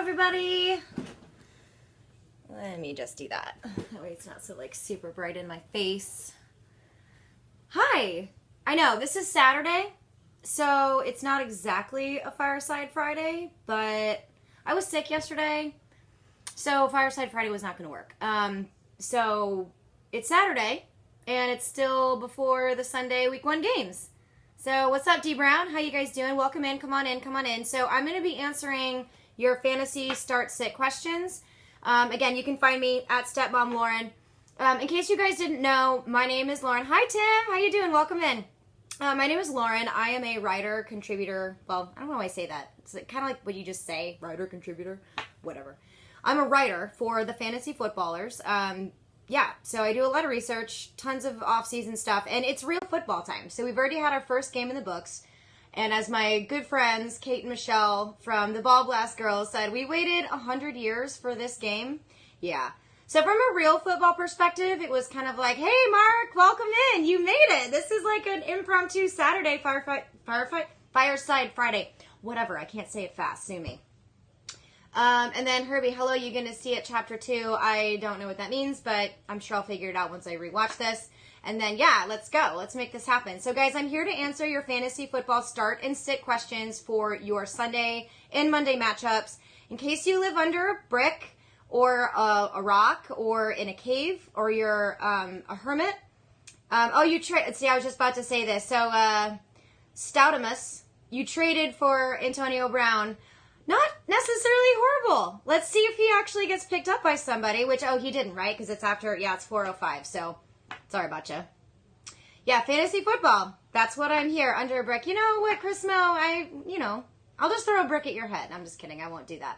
everybody. Let me just do that. That way it's not so like super bright in my face. Hi. I know this is Saturday, so it's not exactly a Fireside Friday, but I was sick yesterday, so Fireside Friday was not going to work. So it's Saturday, and it's still before the Sunday Week 1 games. So what's up, D Brown? How you guys doing? Welcome in. Come on in. Come on in. So I'm going to be answering your fantasy start-sit questions. Again, you can find me at Stepmom Lauren. In case you guys didn't know, my name is Lauren. Hi, Tim. How you doing? Welcome in. My name is Lauren. I am a writer, contributor. Well, I don't know why I say that. It's kind of like what you just say. Writer, contributor, whatever. I'm a writer for the Fantasy Footballers. Yeah, so I do a lot of research, tons of off-season stuff, and it's real football time. So we've already had our first game in the books. And as my good friends, Kate and Michelle from the Ball Blast Girls said, we waited 100 years for this game. Yeah. So from a real football perspective, it was kind of like, hey, Mark, welcome in. You made it. This is like an impromptu Saturday Fireside Friday. Whatever. I can't say it fast. Sue me. And then Herbie, hello, you're going to see it chapter 2. I don't know what that means, but I'm sure I'll figure it out once I rewatch this. And then, yeah, let's go. Let's make this happen. So, guys, I'm here to answer your fantasy football start and sit questions for your Sunday and Monday matchups. In case you live under a brick or a rock or in a cave or you're a hermit. See, I was just about to say this. So, Stoutimus, you traded for Antonio Brown. Not necessarily horrible. Let's see if he actually gets picked up by somebody, which, he didn't, right? Because it's after, it's 4:05, so sorry about you. Yeah, fantasy football. That's what I'm here, under a brick. You know what, Chris Mo, I'll just throw a brick at your head. I'm just kidding. I won't do that.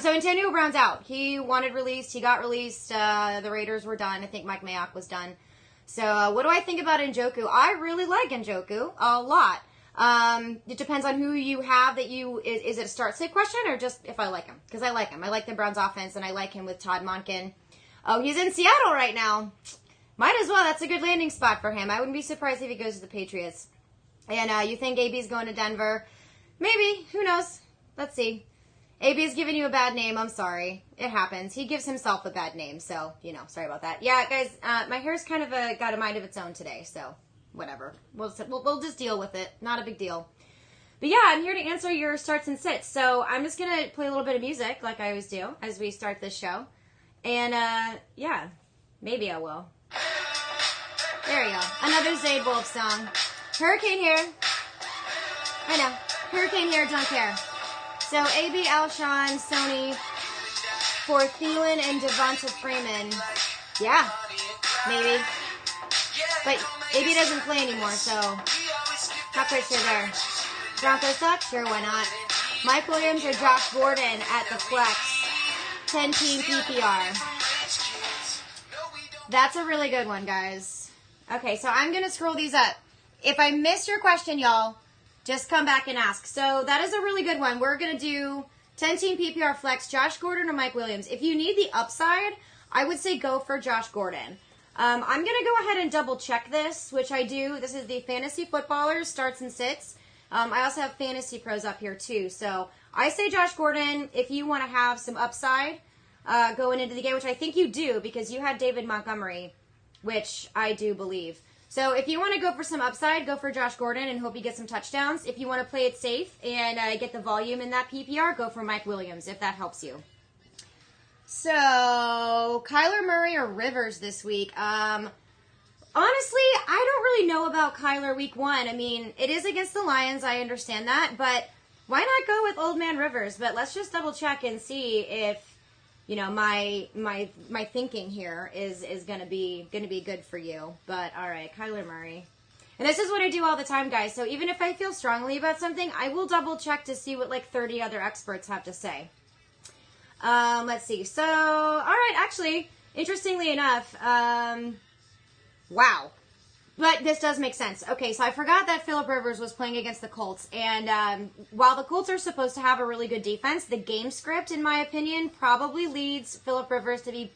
So Antonio Brown's out. He wanted released. He got released. The Raiders were done. I think Mike Mayock was done. So what do I think about Njoku? I really like Njoku a lot. It depends on who you have is it a start-sit question or just if I like him? Because I like him. I like the Browns offense and I like him with Todd Monken. Oh, he's in Seattle right now. Might as well. That's a good landing spot for him. I wouldn't be surprised if he goes to the Patriots. And you think AB's going to Denver? Maybe. Who knows? Let's see. AB's giving you a bad name. I'm sorry. It happens. He gives himself a bad name. So, sorry about that. Yeah, guys, my hair's kind of got a mind of its own today. So, whatever. We'll just deal with it. Not a big deal. But yeah, I'm here to answer your starts and sits. So, I'm just going to play a little bit of music like I always do as we start this show. And, yeah, maybe I will. There you go. Another Zayd Wolf song. Hurricane here. I know. Hurricane here, don't care. So, A.B. Alshon, Sony, for Thielen and Devonta Freeman. Yeah, maybe. But A.B. doesn't play anymore, so not quite sure there. Broncos suck? Sure, why not? Mike Williams or Josh Gordon at the flex. 10-team PPR. That's a really good one, guys. Okay, so I'm going to scroll these up. If I miss your question, y'all, just come back and ask. So that is a really good one. We're going to do 10-team PPR flex, Josh Gordon or Mike Williams. If you need the upside, I would say go for Josh Gordon. I'm going to go ahead and double check this, which I do. This is the Fantasy Footballers starts and sits. I also have Fantasy Pros up here too. So I say Josh Gordon if you want to have some upside going into the game, which I think you do because you had David Montgomery, which I do believe. So if you want to go for some upside, go for Josh Gordon and hope you get some touchdowns. If you want to play it safe and get the volume in that PPR, go for Mike Williams if that helps you. So, Kyler Murray or Rivers this week? Honestly, I don't really know about Kyler week 1. I mean, it is against the Lions, I understand that, but why not go with Old Man Rivers? But let's just double check and see if my thinking here is gonna be good for you. But all right, Kyler Murray. And this is what I do all the time, guys. So even if I feel strongly about something, I will double check to see what like 30 other experts have to say. Let's see. So, all right, actually, interestingly enough, wow. But this does make sense. Okay, so I forgot that Phillip Rivers was playing against the Colts. And while the Colts are supposed to have a really good defense, the game script, in my opinion, probably leads Phillip Rivers to be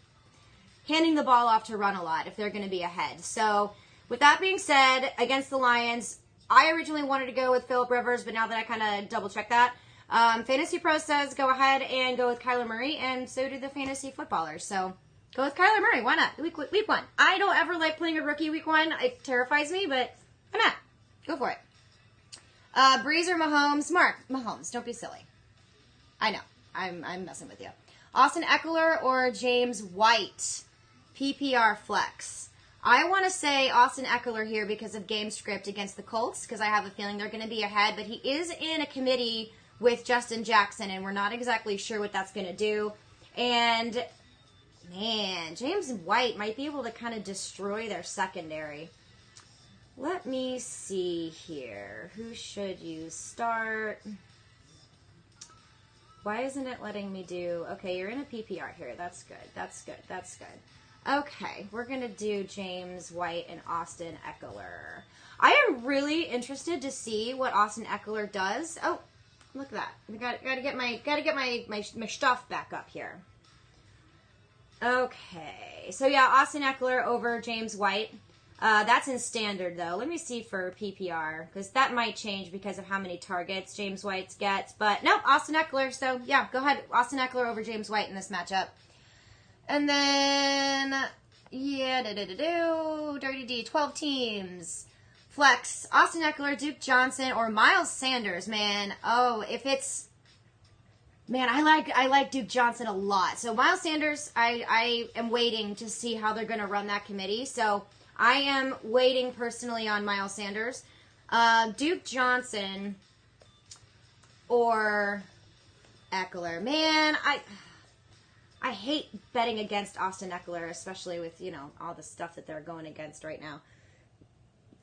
handing the ball off to run a lot if they're going to be ahead. So with that being said, against the Lions, I originally wanted to go with Phillip Rivers, but now that I kind of double-checked that, Fantasy Pro says go ahead and go with Kyler Murray, and so do the fantasy footballers. So go with Kyler Murray. Why not? Week 1. I don't ever like playing a rookie week 1. It terrifies me, but why not? Go for it. Breeze or Mahomes? Mark, Mahomes. Don't be silly. I know. I'm messing with you. Austin Eckler or James White? PPR flex. I want to say Austin Eckler here because of game script against the Colts, because I have a feeling they're going to be ahead, but he is in a committee with Justin Jackson, and we're not exactly sure what that's going to do. And, man, James White might be able to kind of destroy their secondary. Let me see here. Who should you start? Why isn't it letting me do... Okay, you're in a PPR here. That's good. That's good. That's good. Okay, we're going to do James White and Austin Eckler. I am really interested to see what Austin Eckler does. Oh, look at that. I gotta get my stuff back up here. Okay, so yeah, Austin Eckler over James White. That's in standard, though. Let me see for PPR, because that might change because of how many targets James White gets. But, nope, Austin Eckler. So, yeah, go ahead. Austin Eckler over James White in this matchup. And then, yeah, Dirty D, 12 teams. Flex, Austin Eckler, Duke Johnson, or Miles Sanders, man. Oh, if it's... Man, I like Duke Johnson a lot. So, Miles Sanders, I am waiting to see how they're going to run that committee. So... I am waiting personally on Miles Sanders. Duke Johnson or Eckler. Man, I hate betting against Austin Eckler, especially with, you know, all the stuff that they're going against right now.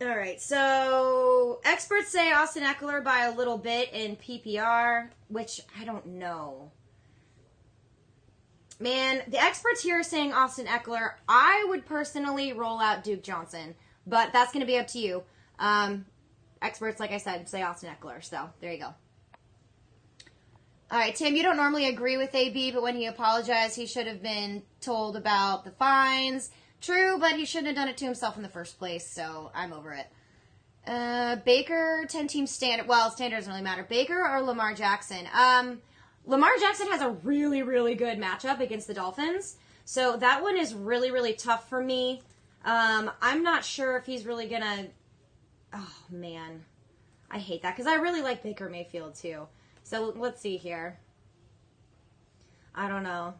All right, so experts say Austin Eckler by a little bit in PPR, which I don't know. Man, the experts here are saying Austin Eckler. I would personally roll out Duke Johnson, but that's going to be up to you. Experts, like I said, say Austin Eckler, so there you go. All right, Tim, you don't normally agree with AB, but when he apologized, he should have been told about the fines. True, but he shouldn't have done it to himself in the first place, so I'm over it. Baker, 10-team standard. Well, standard doesn't really matter. Baker or Lamar Jackson? Lamar Jackson has a really, really good matchup against the Dolphins. So that one is really, really tough for me. I'm not sure if he's really going to... Oh, man. I hate that because I really like Baker Mayfield, too. So let's see here. I don't know.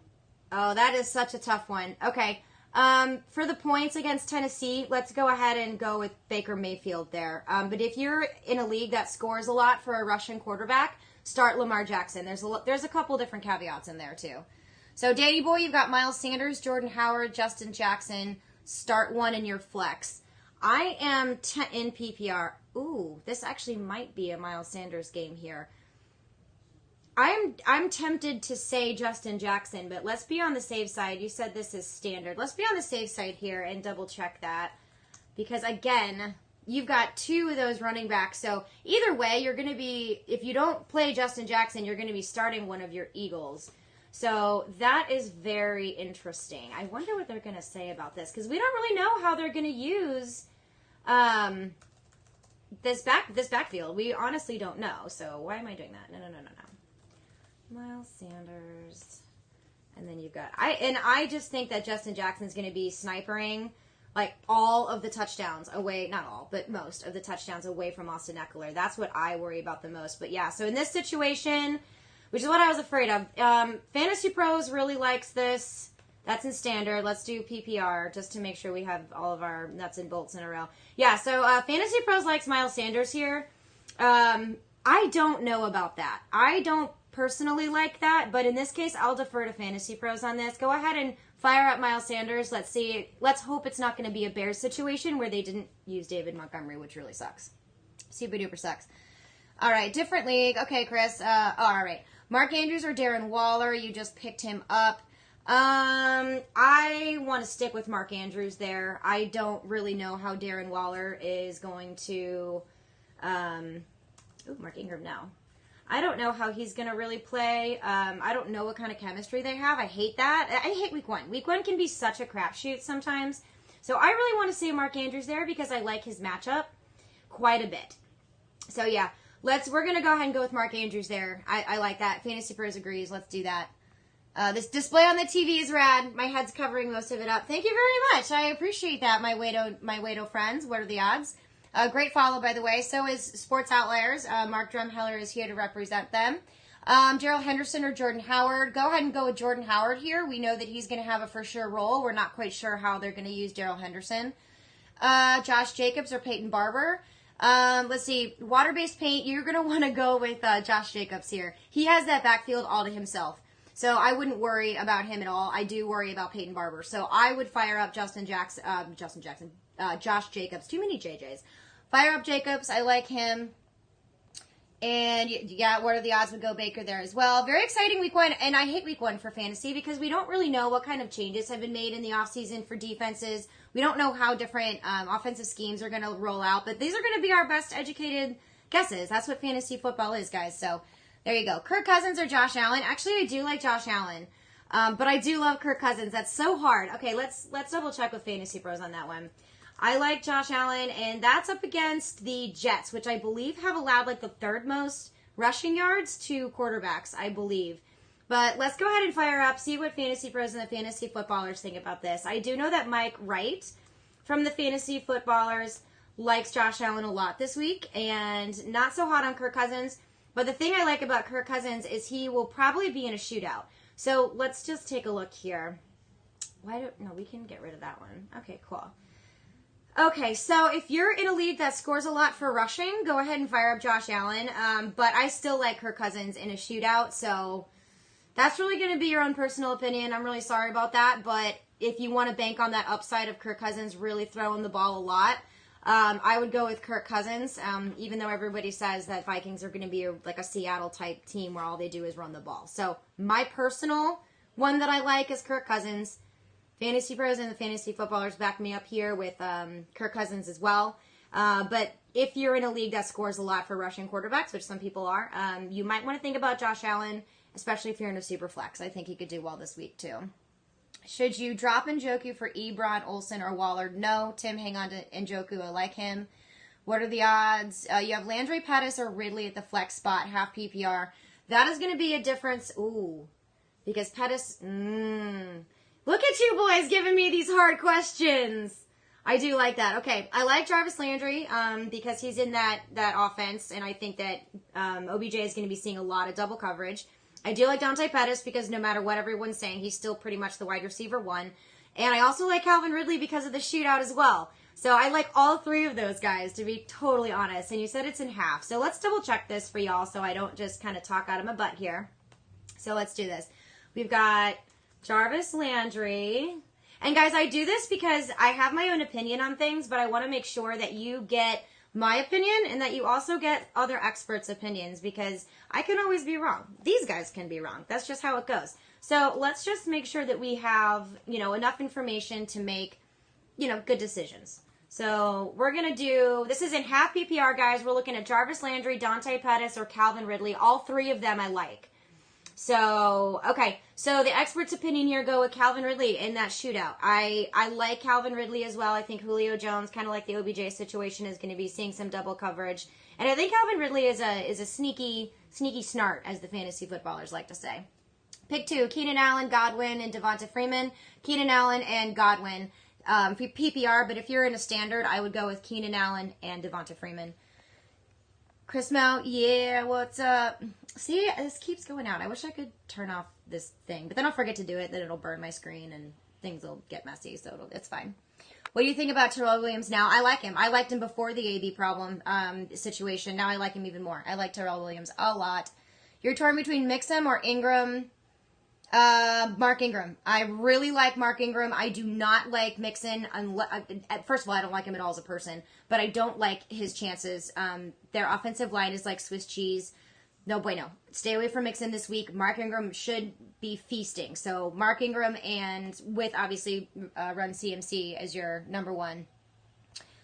Oh, that is such a tough one. Okay. For the points against Tennessee, let's go ahead and go with Baker Mayfield there. But if you're in a league that scores a lot for a Russian quarterback... Start Lamar Jackson. There's a couple different caveats in there, too. So, Danny Boy, you've got Miles Sanders, Jordan Howard, Justin Jackson. Start one in your flex. I am in PPR. Ooh, this actually might be a Miles Sanders game here. I'm tempted to say Justin Jackson, but let's be on the safe side. You said this is standard. Let's be on the safe side here and double-check that. Because, again... You've got two of those running backs. So either way, you're going to be, if you don't play Justin Jackson, you're going to be starting one of your Eagles. So that is very interesting. I wonder what they're going to say about this because we don't really know how they're going to use this backfield. We honestly don't know. So why am I doing that? No. Miles Sanders. And then you've got, I just think that Justin Jackson's going to be snipering like all of the touchdowns away, not all, but most of the touchdowns away from Austin Eckler. That's what I worry about the most. But yeah, so in this situation, which is what I was afraid of, Fantasy Pros really likes this. That's in standard. Let's do PPR just to make sure we have all of our nuts and bolts in a row. Yeah, so Fantasy Pros likes Miles Sanders here. I don't know about that. I don't personally like that, but in this case, I'll defer to Fantasy Pros on this. Go ahead and fire up Miles Sanders. Let's see. Let's hope it's not going to be a Bears situation where they didn't use David Montgomery, which really sucks. Super duper sucks. All right, different league. Okay, Chris. All right. Mark Andrews or Darren Waller? You just picked him up. I want to stick with Mark Andrews there. I don't really know how Darren Waller is going to... Mark Ingram now. I don't know how he's going to really play. I don't know what kind of chemistry they have. I hate that. I hate week one. Week one can be such a crapshoot sometimes. So I really want to say Mark Andrews there because I like his matchup quite a bit. So yeah, we're going to go ahead and go with Mark Andrews there. I like that. Fantasy Pros agrees. Let's do that. This display on the TV is rad. My head's covering most of it up. Thank you very much. I appreciate that, my Wado friends. What are the odds? Great follow, by the way. So is Sports Outliers. Mark Drumheller is here to represent them. Gerald Henderson or Jordan Howard. Go ahead and go with Jordan Howard here. We know that he's going to have a for sure role. We're not quite sure how they're going to use Gerald Henderson. Josh Jacobs or Peyton Barber. Let's see. Water-based paint, you're going to want to go with Josh Jacobs here. He has that backfield all to himself. So I wouldn't worry about him at all. I do worry about Peyton Barber. So I would fire up Josh Jacobs. Too many JJs. Fire up Jacobs. I like him. And yeah, what are the odds would go Baker there as well. Very exciting week one. And I hate week one for fantasy because we don't really know what kind of changes have been made in the offseason for defenses. We don't know how different offensive schemes are going to roll out. But these are going to be our best educated guesses. That's what fantasy football is, guys. So there you go. Kirk Cousins or Josh Allen. Actually, I do like Josh Allen. But I do love Kirk Cousins. That's so hard. Okay, let's double check with Fantasy Pros on that one. I like Josh Allen, and that's up against the Jets, which I believe have allowed like the third most rushing yards to quarterbacks, I believe. But let's go ahead and fire up, see what Fantasy Pros and the Fantasy Footballers think about this. I do know that Mike Wright from the Fantasy Footballers likes Josh Allen a lot this week, and not so hot on Kirk Cousins. But the thing I like about Kirk Cousins is he will probably be in a shootout. So let's just take a look here. No, we can get rid of that one. Okay, cool. Okay, so if you're in a league that scores a lot for rushing, go ahead and fire up Josh Allen. But I still like Kirk Cousins in a shootout, so that's really going to be your own personal opinion. I'm really sorry about that, but if you want to bank on that upside of Kirk Cousins really throwing the ball a lot, I would go with Kirk Cousins, even though everybody says that Vikings are going to be like a Seattle-type team where all they do is run the ball. So my personal one that I like is Kirk Cousins. Fantasy Pros and the Fantasy Footballers back me up here with Kirk Cousins as well. But if you're in a league that scores a lot for rushing quarterbacks, which some people are, you might want to think about Josh Allen, especially if you're in a super flex. I think he could do well this week too. Should you drop Njoku for Ebron, Olsen, or Waller? No. Tim, hang on to Njoku. I like him. What are the odds? You have Landry Pettis or Ridley at the flex spot, half PPR. That is going to be a difference. Ooh, because Pettis... Look at you boys giving me these hard questions. I do like that. Okay, I like Jarvis Landry because he's in that offense, and I think that OBJ is going to be seeing a lot of double coverage. I do like Dante Pettis because no matter what everyone's saying, he's still pretty much the wide receiver one. And I also like Calvin Ridley because of the shootout as well. So I like all three of those guys, to be totally honest. And you said it's in half. So let's double check this for y'all so I don't just kind of talk out of my butt here. So let's do this. We've got Jarvis Landry. And guys, I do this because I have my own opinion on things, but I want to make sure that you get my opinion and that you also get other experts' opinions because I can always be wrong. These guys can be wrong. That's just how it goes. So let's just make sure that we have, enough information to make, good decisions. So we're going to do, this is in half PPR, guys. We're looking at Jarvis Landry, Dante Pettis, or Calvin Ridley. All three of them I like. So, okay. So the expert's opinion here go with Calvin Ridley in that shootout. I like Calvin Ridley as well. I think Julio Jones, kind of like the OBJ situation, is going to be seeing some double coverage. And I think Calvin Ridley is a sneaky snart, as the fantasy footballers like to say. Pick two, Keenan Allen, Godwin, and Devonta Freeman. Keenan Allen and Godwin for PPR, but if you're in a standard, I would go with Keenan Allen and Devonta Freeman. Chris Mount, yeah, what's up? See, this keeps going out. I wish I could turn off this thing, but then I'll forget to do it, then it'll burn my screen, and things will get messy, so it's fine. What do you think about Terrell Williams now? I like him. I liked him before the AB problem situation. Now I like him even more. I like Terrell Williams a lot. You're torn between Mixon or Ingram. Mark Ingram. I really like Mark Ingram. I do not like Mixon. First of all, I don't like him at all as a person, but I don't like his chances. Their offensive line is like Swiss cheese. No bueno. Stay away from Mixon this week. Mark Ingram should be feasting. So Mark Ingram and with obviously run CMC as your number one.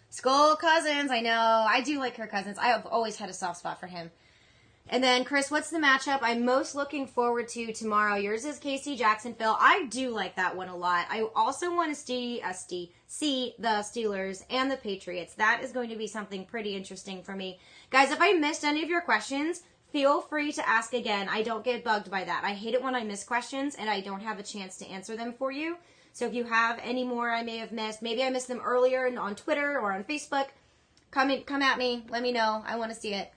Skull Cousins. I know. I do like Kirk Cousins. I have always had a soft spot for him. And then, Chris, what's the matchup I'm most looking forward to tomorrow? Yours is KC Jacksonville. I do like that one a lot. I also want to see the Steelers and the Patriots. That is going to be something pretty interesting for me. Guys, if I missed any of your questions, feel free to ask again. I don't get bugged by that. I hate it when I miss questions and I don't have a chance to answer them for you. So if you have any more I may have missed, maybe I missed them earlier on Twitter or on Facebook, come at me. Let me know. I want to see it.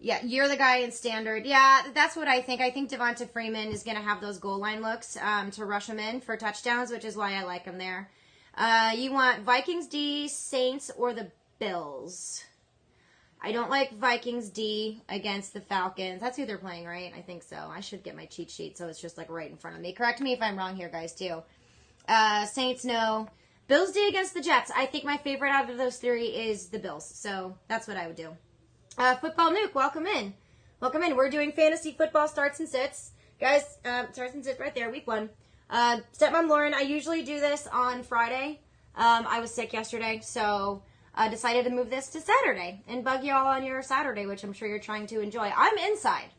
Yeah, you're the guy in standard. Yeah, that's what I think. I think Devonta Freeman is going to have those goal line looks to rush him in for touchdowns, which is why I like him there. You want Vikings D, Saints, or the Bills? I don't like Vikings D against the Falcons. That's who they're playing, right? I think so. I should get my cheat sheet so it's just like right in front of me. Correct me if I'm wrong here, guys, too. Saints, no. Bills D against the Jets. I think my favorite out of those three is the Bills. So that's what I would do. Football Nuke, welcome in. Welcome in. We're doing fantasy football starts and sits. Guys, starts and sits right there, week 1. Stepmom Lauren, I usually do this on Friday. I was sick yesterday, so decided to move this to Saturday and bug you all on your Saturday, which I'm sure you're trying to enjoy. I'm inside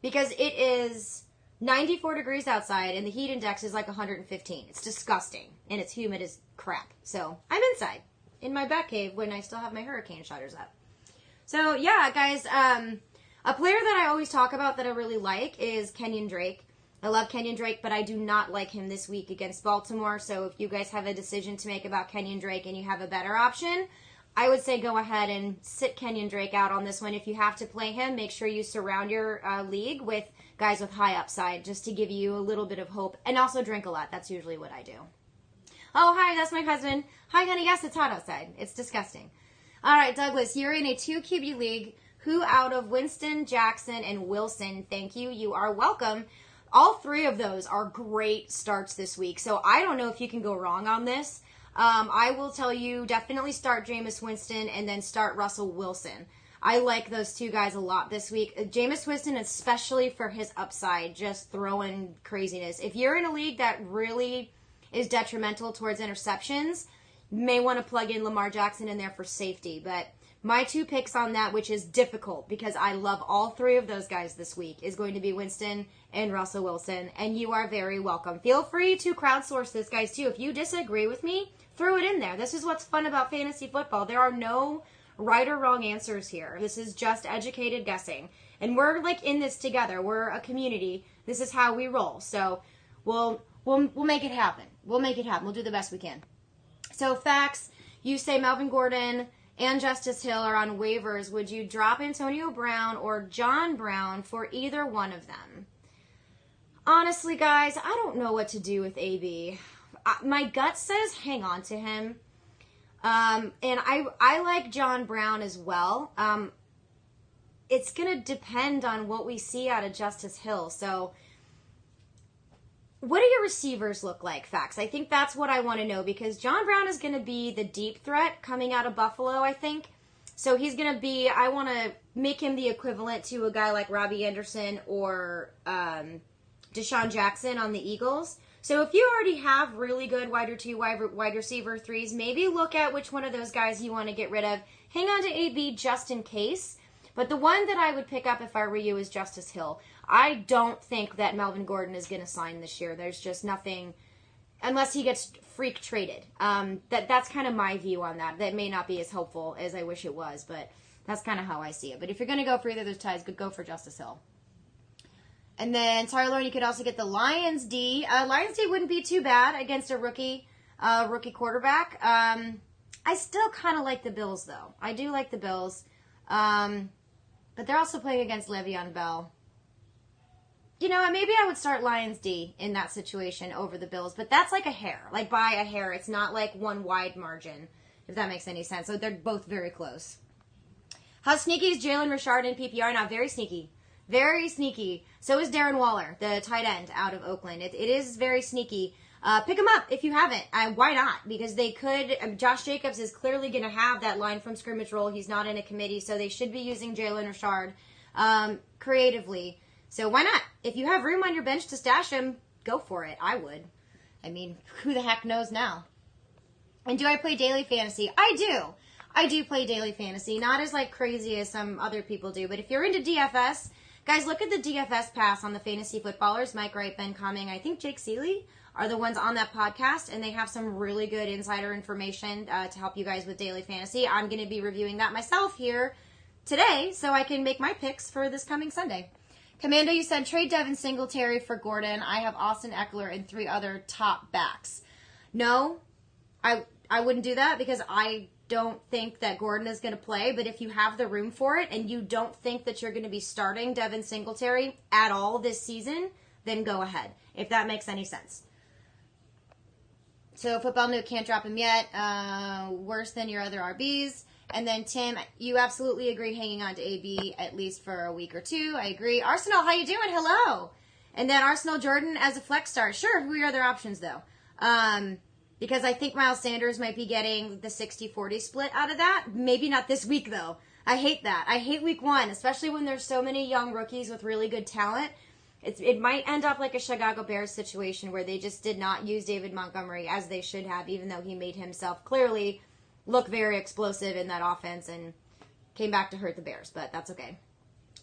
because it is 94 degrees outside and the heat index is like 115. It's disgusting and it's humid as crap. So I'm inside in my bat cave when I still have my hurricane shutters up. So, yeah, guys, a player that I always talk about that I really like is Kenyon Drake. I love Kenyon Drake, but I do not like him this week against Baltimore. So if you guys have a decision to make about Kenyon Drake and you have a better option, I would say go ahead and sit Kenyon Drake out on this one. If you have to play him, make sure you surround your league with guys with high upside just to give you a little bit of hope. And also drink a lot. That's usually what I do. Oh, hi, that's my husband. Hi, honey. Yes, it's hot outside. It's disgusting. All right, Douglas, you're in a 2 QB league. Who out of Winston, Jackson, and Wilson? Thank you. You are welcome. All 3 of those are great starts this week, so I don't know if you can go wrong on this. I will tell you, definitely start Jameis Winston and then start Russell Wilson. I like those 2 guys a lot this week. Jameis Winston, especially for his upside, just throwing craziness. If you're in a league that really is detrimental towards interceptions, may want to plug in Lamar Jackson in there for safety. But my 2 picks on that, which is difficult because I love all 3 of those guys this week, is going to be Winston and Russell Wilson. And you are very welcome. Feel free to crowdsource this, guys, too. If you disagree with me, throw it in there. This is what's fun about fantasy football. There are no right or wrong answers here. This is just educated guessing. And we're like in this together. We're a community. This is how we roll. So we'll make it happen. We'll make it happen. We'll do the best we can. So, facts, you say Melvin Gordon and Justice Hill are on waivers. Would you drop Antonio Brown or John Brown for either one of them? Honestly, guys, I don't know what to do with AB. My gut says hang on to him. And I like John Brown as well. It's going to depend on what we see out of Justice Hill. So, what do your receivers look like, Facts? I think that's what I want to know because John Brown is going to be the deep threat coming out of Buffalo, I think. So he's going to be, I want to make him the equivalent to a guy like Robbie Anderson or Deshaun Jackson on the Eagles. So if you already have really good wide receiver 3s, maybe look at which one of those guys you want to get rid of. Hang on to AB just in case. But the one that I would pick up if I were you is Justice Hill. I don't think that Melvin Gordon is going to sign this year. There's just nothing, unless he gets freak traded. That's kind of my view on that. That may not be as helpful as I wish it was, but that's kind of how I see it. But if you're going to go for either of those ties, go for Justice Hill. And then, sorry, Lauren, you could also get the Lions D. Lions D wouldn't be too bad against a rookie quarterback. I still kind of like the Bills, though. I do like the Bills. But they're also playing against Le'Veon Bell. You know, maybe I would start Lions D in that situation over the Bills, but that's like a hair, like by a hair. It's not like one wide margin, if that makes any sense. So they're both very close. How sneaky is Jalen Richard in PPR now? Very sneaky. Very sneaky. So is Darren Waller, the tight end out of Oakland. It is very sneaky. Pick him up if you haven't. Why not? Because they could. Josh Jacobs is clearly going to have that line from scrimmage role. He's not in a committee, so they should be using Jalen Richard creatively. So why not? If you have room on your bench to stash him, go for it. I would. I mean, who the heck knows now? And do I play daily fantasy? I do. I do play daily fantasy, not as like crazy as some other people do, but if you're into DFS, guys, look at the DFS pass on the fantasy footballers. Mike Wright, Ben Cumming, I think Jake Seeley are the ones on that podcast, and they have some really good insider information to help you guys with daily fantasy. I'm going to be reviewing that myself here today so I can make my picks for this coming Sunday. Commando, you said trade Devin Singletary for Gordon. I have Austin Eckler and 3 other top backs. No, I wouldn't do that because I don't think that Gordon is going to play, but if you have the room for it and you don't think that you're going to be starting Devin Singletary at all this season, then go ahead, if that makes any sense. So Football Note can't drop him yet. Worse than your other RBs. And then Tim, you absolutely agree hanging on to AB at least for a week or 2. I agree. Arsenal, how you doing? Hello. And then Arsenal Jordan as a flex start. Sure, who are your other options though? Because I think Miles Sanders might be getting the 60-40 split out of that. Maybe not this week, though. I hate that. I hate week 1, especially when there's so many young rookies with really good talent. It might end up like a Chicago Bears situation where they just did not use David Montgomery as they should have, even though he made himself clearly look very explosive in that offense and came back to hurt the Bears, but that's okay.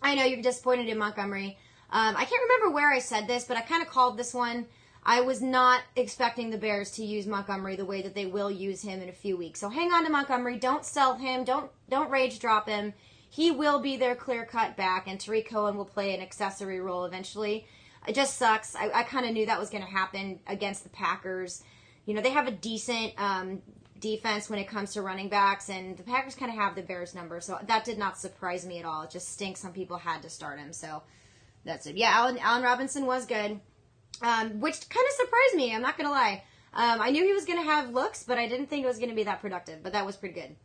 I know you're disappointed in Montgomery. I can't remember where I said this, but I kind of called this one. I was not expecting the Bears to use Montgomery the way that they will use him in a few weeks. So hang on to Montgomery. Don't sell him. Don't rage drop him. He will be their clear-cut back, and Tariq Cohen will play an accessory role eventually. It just sucks. I kind of knew that was going to happen against the Packers. You know, they have a decent defense when it comes to running backs, and the Packers kind of have the Bears number, so that did not surprise me at all. It just stinks some people had to start him, so that's it. Yeah, Allen Robinson was good. Which kind of surprised me, I'm not going to lie. I knew he was going to have looks, but I didn't think it was going to be that productive, but that was pretty good.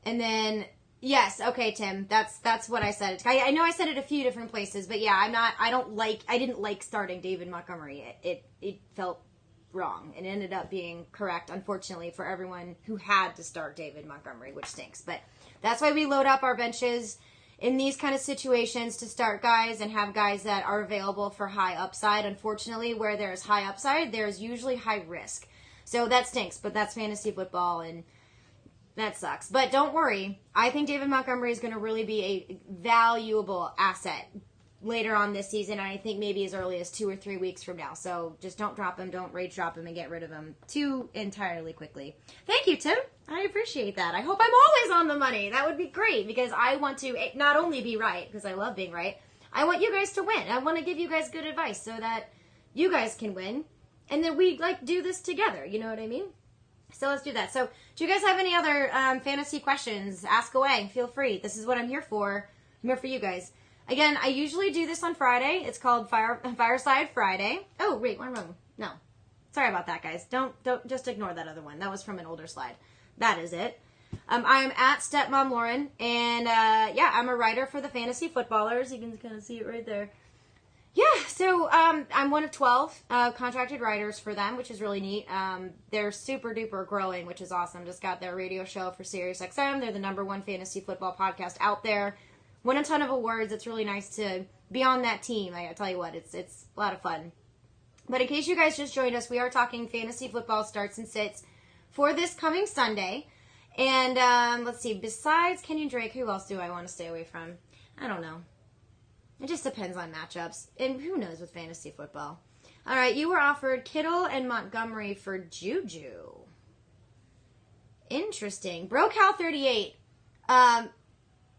And then, yes, okay, Tim, that's what I said. I know I said it a few different places, but yeah, I didn't like starting David Montgomery. It felt wrong. It ended up being correct, unfortunately, for everyone who had to start David Montgomery, which stinks. But that's why we load up our benches in these kind of situations to start guys and have guys that are available for high upside. Unfortunately, where there's high upside, there's usually high risk. So that stinks, but that's fantasy football, and that sucks. But don't worry. I think David Montgomery is going to really be a valuable asset later on this season, and I think maybe as early as 2 or 3 weeks from now. So just don't drop him, don't rage drop him, and get rid of him too entirely quickly. Thank you, Tim. I appreciate that. I hope I'm always on the money. That would be great, because I want to not only be right, because I love being right, I want you guys to win. I want to give you guys good advice so that you guys can win, and then we do this together. You know what I mean? So let's do that. So do you guys have any other fantasy questions? Ask away. Feel free. This is what I'm here for. I'm here for you guys. Again, I usually do this on Friday. It's called Fireside Friday. Oh, wait, one wrong. No. Sorry about that, guys. Don't just ignore that other one. That was from an older slide. That is it. I'm at Stepmom Lauren, and yeah, I'm a writer for the Fantasy Footballers. You can kind of see it right there. Yeah, so I'm one of 12 contracted writers for them, which is really neat. They're super duper growing, which is awesome. Just got their radio show for SiriusXM. They're the #1 fantasy football podcast out there. Won a ton of awards. It's really nice to be on that team. I tell you what, it's a lot of fun. But in case you guys just joined us, we are talking fantasy football starts and sits for this coming Sunday. And let's see, besides Kenyon Drake, who else do I want to stay away from? I don't know. It just depends on matchups. And who knows with fantasy football. All right, you were offered Kittle and Montgomery for Juju. Interesting. BroCal38.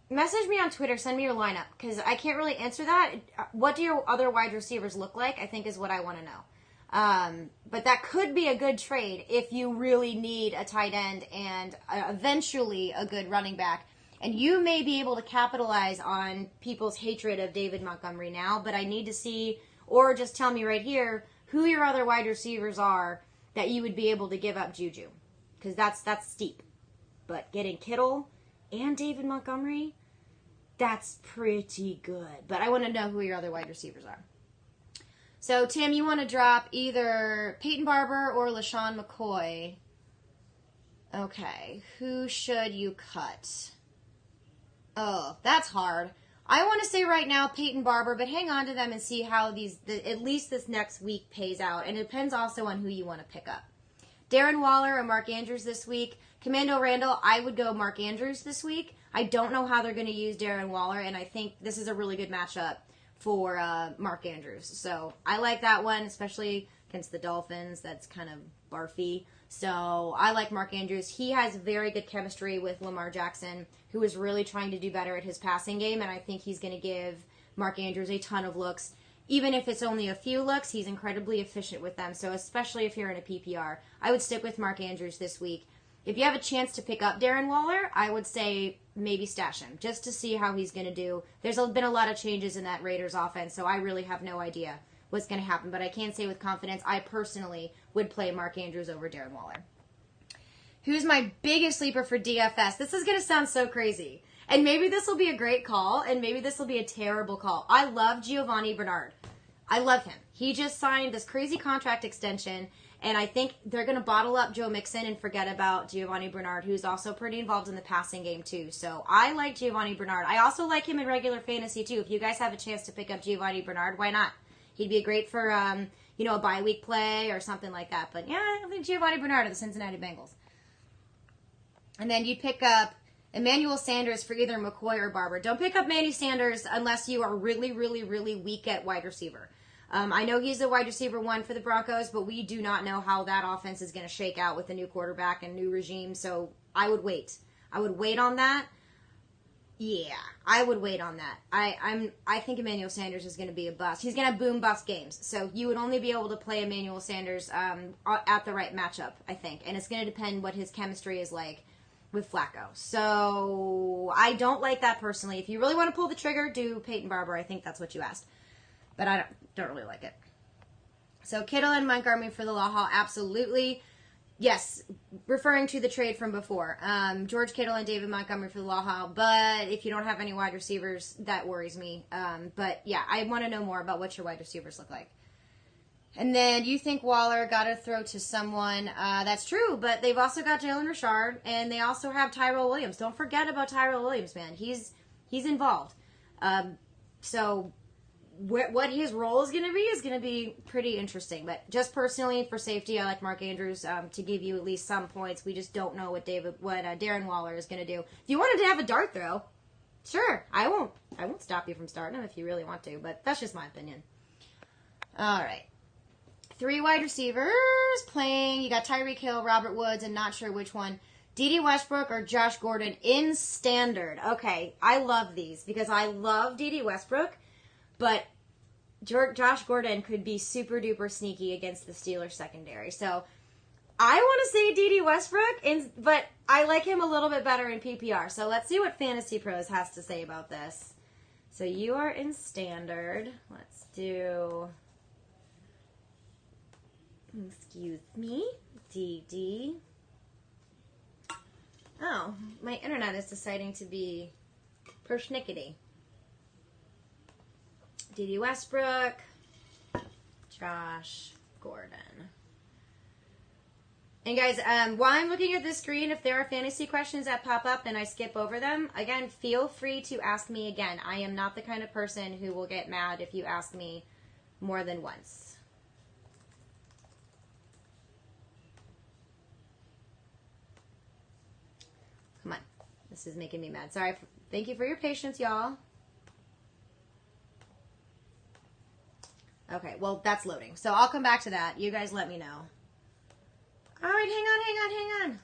Message me on Twitter. Send me your lineup, because I can't really answer that. What do your other wide receivers look like, I think, is what I want to know. But that could be a good trade if you really need a tight end and eventually a good running back. And you may be able to capitalize on people's hatred of David Montgomery now, but I need to see, or just tell me right here, who your other wide receivers are that you would be able to give up Juju. Because that's steep. But getting Kittle and David Montgomery, that's pretty good. But I want to know who your other wide receivers are. So, Tim, you want to drop either Peyton Barber or LaShawn McCoy. Okay, who should you cut? Oh, that's hard. I want to say right now Peyton Barber, but hang on to them and see how at least this next week pays out. And it depends also on who you want to pick up. Darren Waller or Mark Andrews this week. Commando Randall, I would go Mark Andrews this week. I don't know how they're going to use Darren Waller, and I think this is a really good matchup for Mark Andrews. So I like that one, especially against the Dolphins. That's kind of barfy. So I like Mark Andrews. He has very good chemistry with Lamar Jackson, who is really trying to do better at his passing game, and I think he's going to give Mark Andrews a ton of looks. Even if it's only a few looks, he's incredibly efficient with them. So especially if you're in a PPR, I would stick with Mark Andrews this week. If you have a chance to pick up Darren Waller, I would say maybe stash him just to see how he's going to do. There's been a lot of changes in that Raiders offense, so I really have no idea what's going to happen. But I can say with confidence, I personally would play Mark Andrews over Darren Waller. Who's my biggest sleeper for DFS? This is going to sound so crazy. And maybe this will be a great call, and maybe this will be a terrible call. I love Giovanni Bernard. I love him. He just signed this crazy contract extension, and I think they're going to bottle up Joe Mixon and forget about Giovanni Bernard, who's also pretty involved in the passing game, too. So I like Giovanni Bernard. I also like him in regular fantasy, too. If you guys have a chance to pick up Giovanni Bernard, why not? He'd be great for, a bye week play or something like that. But, yeah, I think Giovanni Bernard of the Cincinnati Bengals. And then you'd pick up Emmanuel Sanders for either McCoy or Barber. Don't pick up Manny Sanders unless you are really, really, really weak at wide receiver. I know he's a wide receiver one for the Broncos, but we do not know how that offense is going to shake out with a new quarterback and new regime, so I would wait. I would wait on that. Yeah, I would wait on that. I think Emmanuel Sanders is going to be a bust. He's going to have boom-bust games, so you would only be able to play Emmanuel Sanders at the right matchup, I think, and it's going to depend what his chemistry is like with Flacco. So I don't like that personally. If you really want to pull the trigger, do Peyton Barber. I think that's what you asked. But I don't really like it. So Kittle and Montgomery for the Law Hall, absolutely. Yes, referring to the trade from before. George Kittle and David Montgomery for the Law Hall. But if you don't have any wide receivers, that worries me. But yeah, I want to know more about what your wide receivers look like. And then you think Waller got to throw to someone. That's true, but they've also got Jalen Richard, and they also have Tyrell Williams. Don't forget about Tyrell Williams, man. He's involved. So what his role is going to be pretty interesting. But just personally, for safety, I like Mark Andrews to give you at least some points. We just don't know what Darren Waller is going to do. If you wanted to have a dart throw, sure, I won't stop you from starting him if you really want to, but that's just my opinion. All right. 3 wide receivers playing. You got Tyreek Hill, Robert Woods, and not sure which one. D.D. Westbrook or Josh Gordon in standard. Okay, I love these because I love D.D. Westbrook, but Josh Gordon could be super duper sneaky against the Steelers secondary. So I want to say D.D. Westbrook, but I like him a little bit better in PPR. So let's see what Fantasy Pros has to say about this. So you are in standard. Let's do... Excuse me, DD. Oh, my internet is deciding to be persnickety. DD Westbrook, Josh Gordon. And guys, while I'm looking at this screen, if there are fantasy questions that pop up and I skip over them, again, feel free to ask me again. I am not the kind of person who will get mad if you ask me more than once. Come on. This is making me mad. Sorry. Thank you for your patience, y'all. Okay, well, that's loading. So I'll come back to that. You guys let me know. All right, hang on.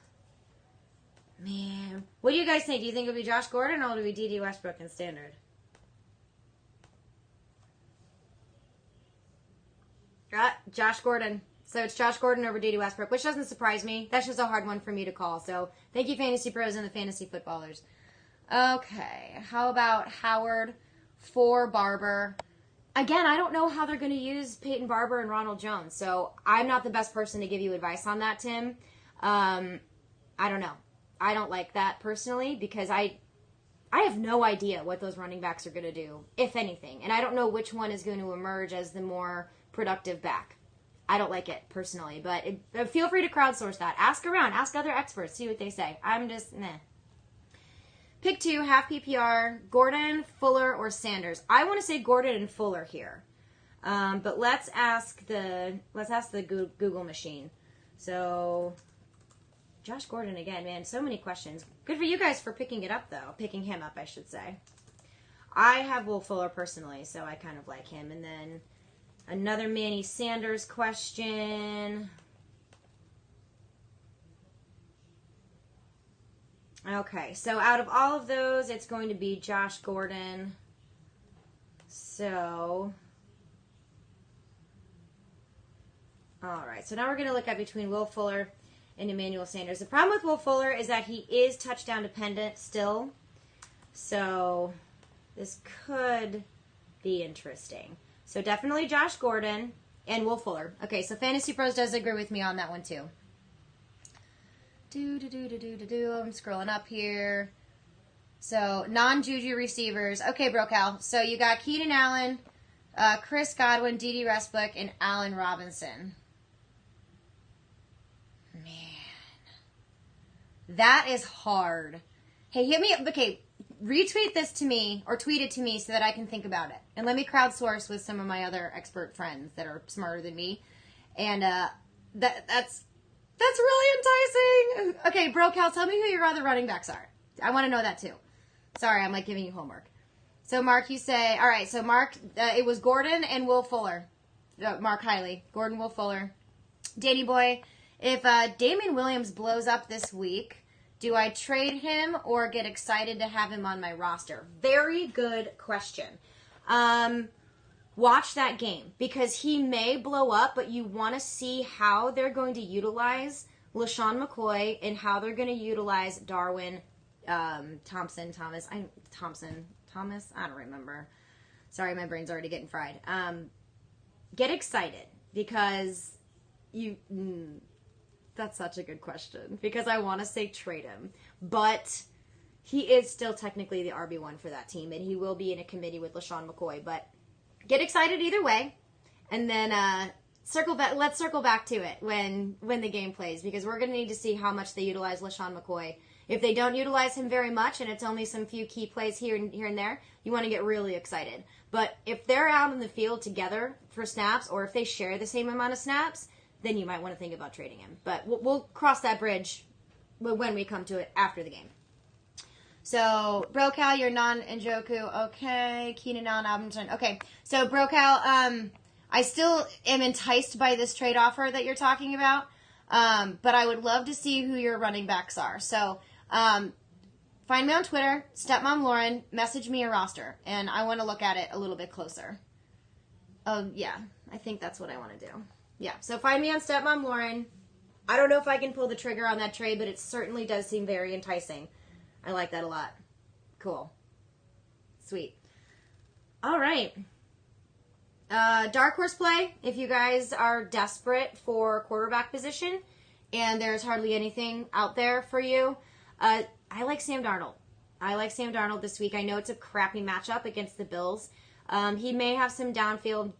Man. What do you guys think? Do you think it'll be Josh Gordon or will it be D.D. Westbrook in standard? Josh Gordon. So it's Josh Gordon over D.D. Westbrook, which doesn't surprise me. That's just a hard one for me to call. So thank you, Fantasy Pros and the Fantasy Footballers. Okay, how about Howard for Barber? Again, I don't know how they're going to use Peyton Barber and Ronald Jones, so I'm not the best person to give you advice on that, Tim. I don't know. I don't like that personally because I have no idea what those running backs are going to do, if anything, and I don't know which one is going to emerge as the more productive back. I don't like it personally, but feel free to crowdsource that. Ask around. Ask other experts. See what they say. I'm just, meh. Pick 2, half PPR, Gordon, Fuller, or Sanders. I want to say Gordon and Fuller here. But let's ask the Google machine. So, Josh Gordon again, man. So many questions. Good for you guys for picking it up, though. Picking him up, I should say. I have Will Fuller personally, so I kind of like him. And then another Manny Sanders question. Okay, so out of all of those, it's going to be Josh Gordon. So, all right. So now we're going to look at between Will Fuller and Emmanuel Sanders. The problem with Will Fuller is that he is touchdown dependent still. So this could be interesting. So definitely Josh Gordon and Will Fuller. Okay, so Fantasy Pros does agree with me on that one too. I'm scrolling up here. So non-Juju receivers. Okay, Brocal. So you got Keenan Allen, Chris Godwin, Dede Westbrook, and Allen Robinson. That is hard. Hey, hit me up. Okay, retweet this to me or tweet it to me so that I can think about it. And let me crowdsource with some of my other expert friends that are smarter than me. And that's really enticing. Okay, Bro Cal, tell me who your other running backs are. I want to know that too. Sorry, I'm like giving you homework. So Mark, you say, all right, so Mark, it was Gordon and Will Fuller. Mark Hiley. Gordon, Will Fuller. Danny Boy, if Damon Williams blows up this week, do I trade him or get excited to have him on my roster? Very good question. Watch that game because he may blow up, but you want to see how they're going to utilize LaShawn McCoy and how they're going to utilize Darwin Thomas. I don't remember. Sorry, my brain's already getting fried. Get excited because that's such a good question because I want to say trade him, but he is still technically the RB1 for that team, and he will be in a committee with LaShawn McCoy. But get excited either way, and then let's circle back to it when the game plays because we're going to need to see how much they utilize LaShawn McCoy. If they don't utilize him very much and it's only some few key plays here and there, you want to get really excited. But if they're out in the field together for snaps or if they share the same amount of snaps, then you might want to think about trading him. But we'll cross that bridge when we come to it after the game. So, Brocal, you're non-Njoku. Okay. Keenan Allen, Robinson. Okay. So, Brocal, I still am enticed by this trade offer that you're talking about. But I would love to see who your running backs are. So, find me on Twitter, Stepmom Lauren, message me a roster, and I want to look at it a little bit closer. Oh, yeah. I think that's what I want to do. Yeah. So, find me on Stepmom Lauren. I don't know if I can pull the trigger on that trade, but it certainly does seem very enticing. I like that a lot. Cool. Sweet. All right. Dark horse play, if you guys are desperate for quarterback position and there's hardly anything out there for you, I like Sam Darnold. I like Sam Darnold this week. I know it's a crappy matchup against the Bills. He may have some downfield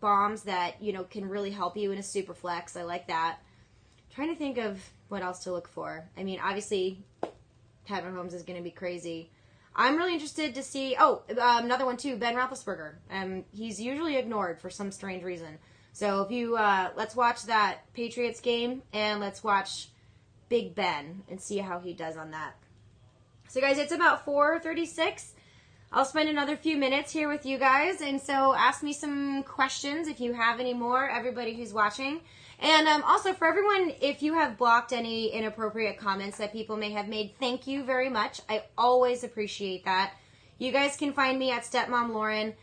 bombs that, can really help you in a super flex. I like that. I'm trying to think of what else to look for. I mean, obviously, Patrick Mahomes is going to be crazy. I'm really interested to see, another one too, Ben Roethlisberger. He's usually ignored for some strange reason. So if you, let's watch that Patriots game and let's watch Big Ben and see how he does on that. So guys, it's about 4:36. I'll spend another few minutes here with you guys. And so ask me some questions if you have any more, everybody who's watching. And also for everyone, if you have blocked any inappropriate comments that people may have made, thank you very much. I always appreciate that. You guys can find me at Stepmom Lauren.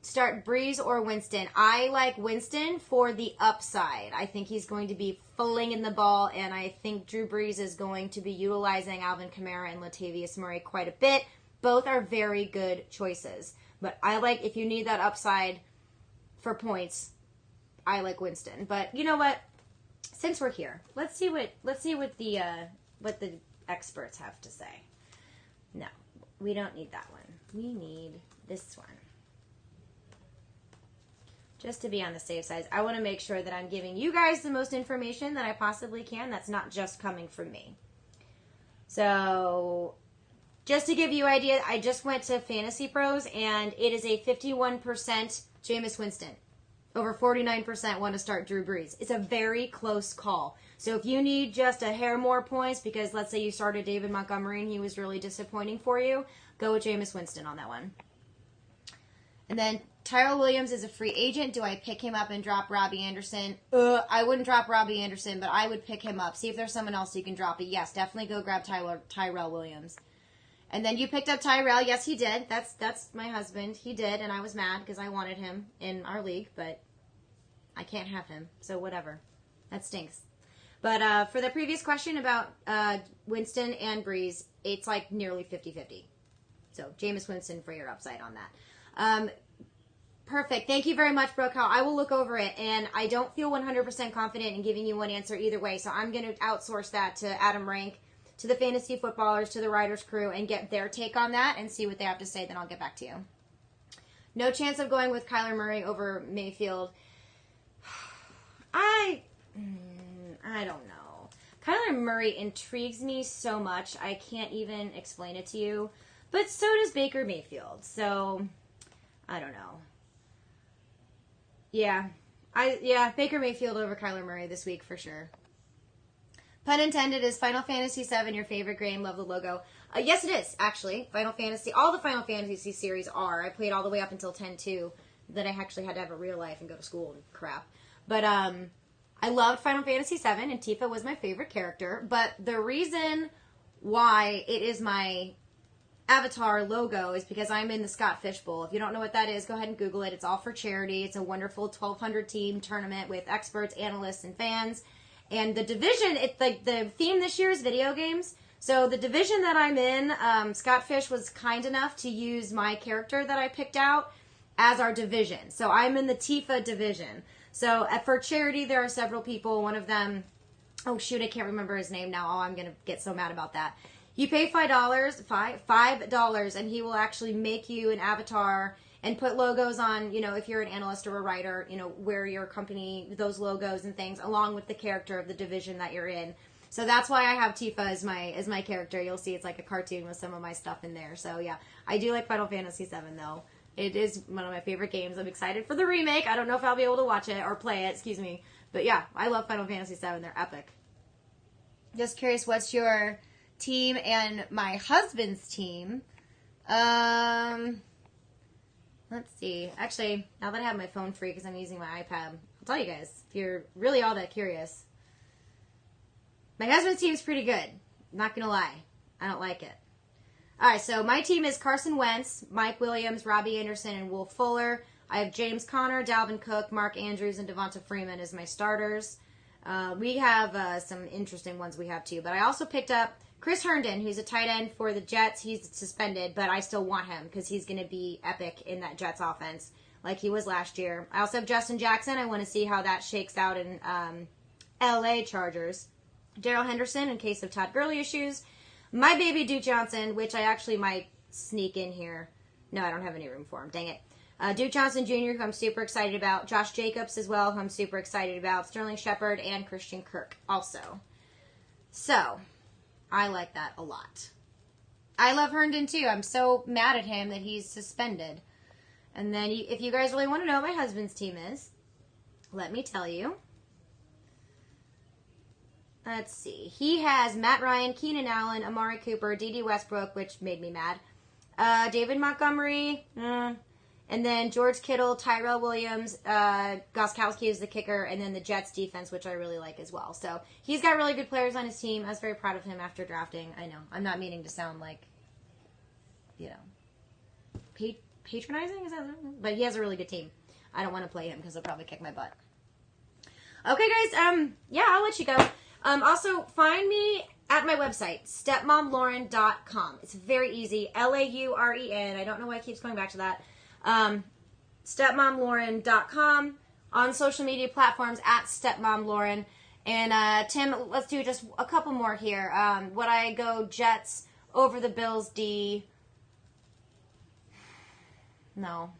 Start Breeze or Winston. I like Winston for the upside. I think he's going to be flinging the ball, and I think Drew Brees is going to be utilizing Alvin Kamara and Latavius Murray quite a bit. Both are very good choices. But I like, if you need that upside for points, I like Winston. But you know what? Since we're here, let's see what the experts have to say. No, we don't need that one. We need this one. Just to be on the safe side, I want to make sure that I'm giving you guys the most information that I possibly can. That's not just coming from me. So, just to give you an idea, I just went to Fantasy Pros, and it is a 51% Jameis Winston. Over 49% want to start Drew Brees. It's a very close call. So if you need just a hair more points, because let's say you started David Montgomery and he was really disappointing for you, go with Jameis Winston on that one. And then Tyrell Williams is a free agent. Do I pick him up and drop Robbie Anderson? I wouldn't drop Robbie Anderson, but I would pick him up. See if there's someone else you can drop it. Yes, definitely go grab Tyrell Williams. And then you picked up Tyrell. Yes, he did. That's my husband. He did, and I was mad because I wanted him in our league, but I can't have him, so whatever. That stinks. But for the previous question about Winston and Breeze, it's like nearly 50-50. So Jameis Winston for your upside on that. Perfect. Thank you very much, Brocal. I will look over it, and I don't feel 100% confident in giving you one answer either way, so I'm going to outsource that to Adam Rank, to the Fantasy Footballers, to the Writers Crew, and get their take on that and see what they have to say. Then I'll get back to you. No chance of going with Kyler Murray over Mayfield. I don't know. Kyler Murray intrigues me so much, I can't even explain it to you. But so does Baker Mayfield. So, I don't know. Yeah. Baker Mayfield over Kyler Murray this week for sure. Pun intended, is Final Fantasy VII your favorite game? Love the logo. Yes, it is, actually. Final Fantasy, all the Final Fantasy series are. I played all the way up until 10-2. Then I actually had to have a real life and go to school and crap. But I loved Final Fantasy VII, and Tifa was my favorite character. But the reason why it is my avatar logo is because I'm in the Scott Fishbowl. If you don't know what that is, go ahead and Google it. It's all for charity. It's a wonderful 1,200 team tournament with experts, analysts, and fans. And the division, it's like the theme this year is video games. So the division that I'm in, Scott Fish was kind enough to use my character that I picked out as our division. So I'm in the Tifa division. So for charity, there are several people. One of them, oh shoot, I can't remember his name now. Oh, I'm going to get so mad about that. You pay $5, and he will actually make you an avatar and put logos on, you know, if you're an analyst or a writer, you know, where your company, those logos and things, along with the character of the division that you're in. So that's why I have Tifa as my character. You'll see it's like a cartoon with some of my stuff in there. So yeah, I do like Final Fantasy VII though. It is one of my favorite games. I'm excited for the remake. I don't know if I'll be able to watch it or play it, excuse me. But yeah, I love Final Fantasy VII. They're epic. Just curious, what's your team and my husband's team? Let's see. Actually, now that I have my phone free because I'm using my iPad, I'll tell you guys, if you're really all that curious. My husband's team's pretty good. Not going to lie. I don't like it. All right, so my team is Carson Wentz, Mike Williams, Robbie Anderson, and Will Fuller. I have James Conner, Dalvin Cook, Mark Andrews, and Devonta Freeman as my starters. We have some interesting ones we have too, but I also picked up Chris Herndon, who's a tight end for the Jets. He's suspended, but I still want him because he's going to be epic in that Jets offense like he was last year. I also have Justin Jackson. I want to see how that shakes out in L.A. Chargers. Darrell Henderson in case of Todd Gurley issues. My baby Duke Johnson, which I actually might sneak in here. No, I don't have any room for him. Dang it. Duke Johnson Jr., who I'm super excited about. Josh Jacobs as well, who I'm super excited about. Sterling Shepard and Christian Kirk also. So, I like that a lot. I love Herndon too. I'm so mad at him that he's suspended. And then if you guys really want to know what my husband's team is, let me tell you. Let's see. He has Matt Ryan, Keenan Allen, Amari Cooper, D.D. Westbrook, which made me mad. David Montgomery, and then George Kittle, Tyrell Williams, Gostkowski is the kicker, and then the Jets defense, which I really like as well. So he's got really good players on his team. I was very proud of him after drafting. I know. I'm not meaning to sound like, you know, patronizing? Is that? But he has a really good team. I don't want to play him because he'll probably kick my butt. Okay, guys. Yeah, I'll let you go. Also, find me at my website, stepmomlauren.com. It's very easy. Lauren. I don't know why it keeps going back to that. Stepmomlauren.com. On social media platforms at stepmomlauren. And Tim, let's do just a couple more here. Would I go Jets over the Bills D? No.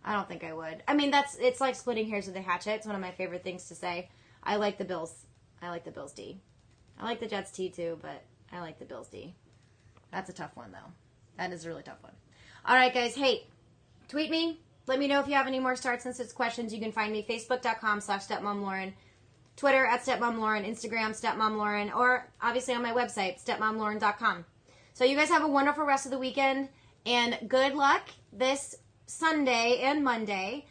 I don't think I would. I mean, it's like splitting hairs with a hatchet. It's one of my favorite things to say. I like the Bills. I like the Bills D. I like the Jets T too, but I like the Bills D. That's a tough one, though. That is a really tough one. All right, guys. Hey, tweet me, Let me know if you have any more starts and sits questions. You can find me facebook.com/stepmomlauren, Twitter @stepmomlauren, Instagram stepmomlauren, or obviously on my website, stepmomlauren.com. So you guys have a wonderful rest of the weekend, and good luck this Sunday and Monday.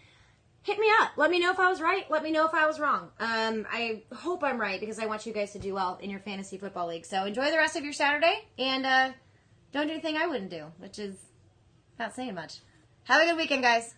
Hit me up. Let me know if I was right. Let me know if I was wrong. I hope I'm right because I want you guys to do well in your fantasy football league. So enjoy the rest of your Saturday, and don't do anything I wouldn't do, which is not saying much. Have a good weekend, guys.